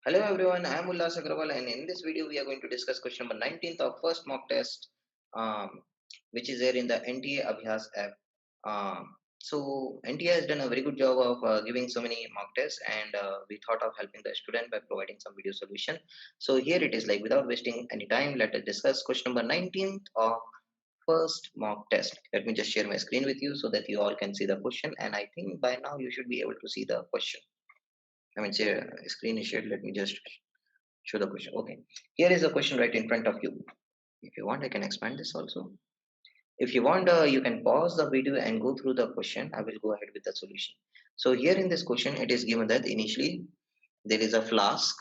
Hello everyone, I am Ullas Agrawal and in this video we are going to discuss question number 19th of first mock test, which is there in the NTA Abhyas app. NTA has done a very good job of giving so many mock tests, and we thought of helping the student by providing some video solution. So here it is, like without wasting any time, let us discuss question number 19th of first mock test. Let me just share my screen with you so that you all can see the question, and I think by now you should be able to see the question. Share screen is shared. Let me just show the question. Okay, here is the question right in front of you. If you want, I can expand this also. If you want, you can pause the video and go through the question. I will go ahead with the solution. So here in this question, it is given that initially there is a flask.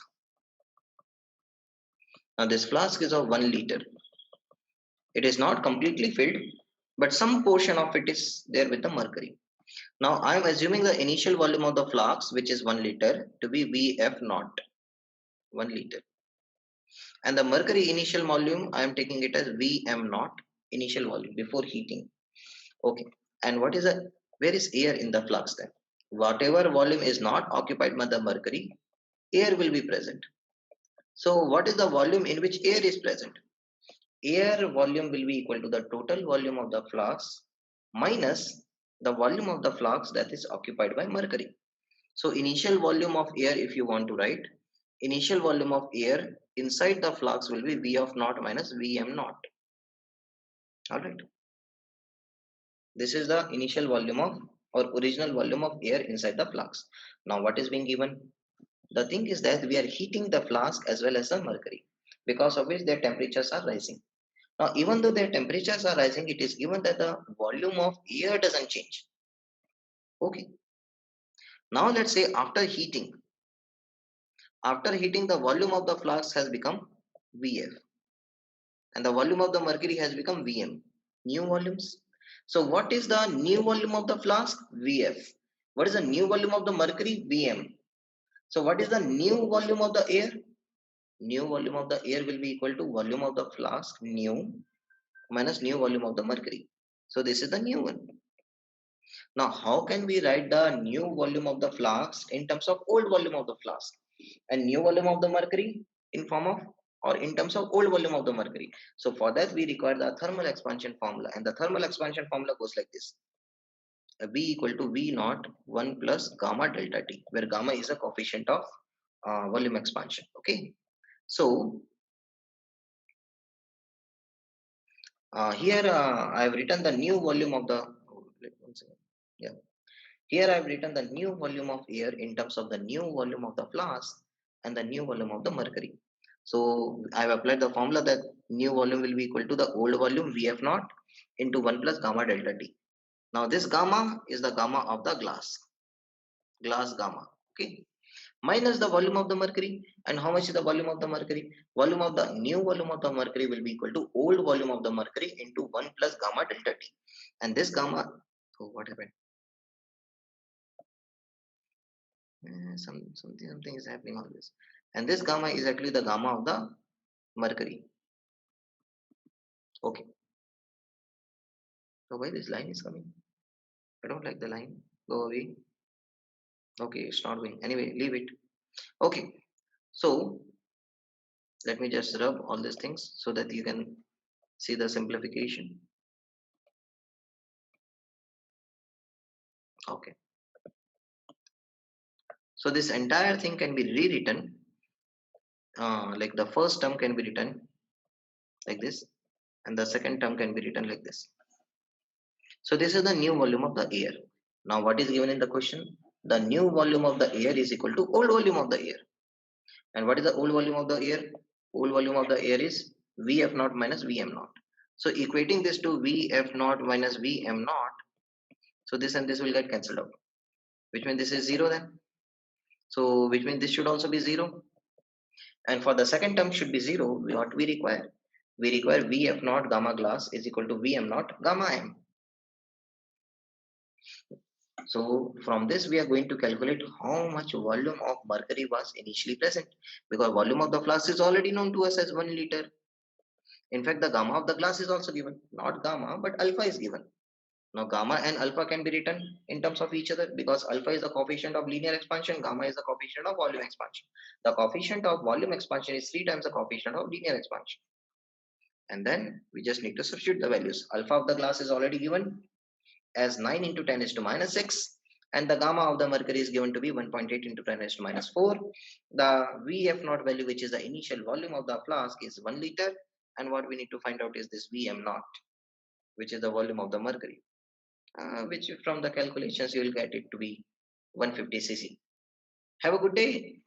Now this flask is of 1 liter. It is not completely filled, but some portion of it is there with the mercury. Now I am assuming the initial volume of the flask, which is 1 liter, to be Vf naught, 1 liter. And the mercury initial volume, I am taking it as Vm naught, initial volume before heating. Okay. And where is air in the flux then? Whatever volume is not occupied by the mercury, air will be present. So what is the volume in which air is present? Air volume will be equal to the total volume of the flux minus the volume of the flux that is occupied by mercury. So initial volume of air, if you want to write, initial volume of air inside the flux will be V of naught minus Vm naught. All right. This is the initial volume of or original volume of air inside the flask. Now what is being given? The thing is that we are heating the flask as well as the mercury, because of which their temperatures are rising. Now even though their temperatures are rising, it is given that the volume of air doesn't change. Okay. Now let's say after heating the volume of the flask has become Vf and the volume of the mercury has become Vm, new volumes. So what is the new volume of the flask? Vf. What is the new volume of the mercury? Vm. So what is the new volume of the air? New volume of the air will be equal to volume of the flask new minus new volume of the mercury. So this is the new one. Now how can we write the new volume of the flask in terms of old volume of the flask and new volume of the mercury in form of or in terms of old volume of the mercury? So for that we require the thermal expansion formula, and the thermal expansion formula goes like this: V equal to V naught 1 plus gamma delta T, where gamma is a coefficient of volume expansion. Okay, so here I have written the new volume of the yeah. Here I have written the new volume of air in terms of the new volume of the flask and the new volume of the mercury. So I have applied the formula that new volume will be equal to the old volume Vf naught into 1 plus gamma delta T. Now this gamma is the gamma of the glass gamma. Okay, minus the volume of the mercury. And how much is the volume of the mercury? Volume of the new volume of the mercury will be equal to old volume of the mercury into 1 plus gamma delta T. And this gamma, oh, what happened? Something is happening on this. And this gamma is actually the gamma of the mercury. Okay. So why this line is coming? I don't like the line. Go away. Okay, it's not going. Anyway, leave it. Okay. So let me just rub all these things so that you can see the simplification. Okay. So this entire thing can be rewritten. Like the first term can be written like this, and the second term can be written like this. So this is the new volume of the air. Now what is given in the question? The new volume of the air is equal to old volume of the air. And what is the old volume of the air? Old volume of the air is Vf naught minus Vm naught. So equating this to Vf naught minus Vm naught, so this and this will get cancelled out, which means this is 0 then. So which means this should also be 0. And for the second term should be 0, what we require? We require Vf naught gamma glass is equal to Vm naught gamma m. So from this we are going to calculate how much volume of mercury was initially present, because volume of the flask is already known to us as 1 liter. In fact, the gamma of the glass is also given, not gamma but alpha is given. Now gamma and alpha can be written in terms of each other because alpha is the coefficient of linear expansion, gamma is the coefficient of volume expansion. The coefficient of volume expansion is 3 times the coefficient of linear expansion. And then we just need to substitute the values. Alpha of the glass is already given as 9 into 10 is to minus 6, and the gamma of the mercury is given to be 1.8 into 10 is to minus 4. The Vf naught value, which is the initial volume of the flask, is 1 liter, and what we need to find out is this Vm naught, which is the volume of the mercury, which from the calculations you will get it to be 150 cc. Have a good day.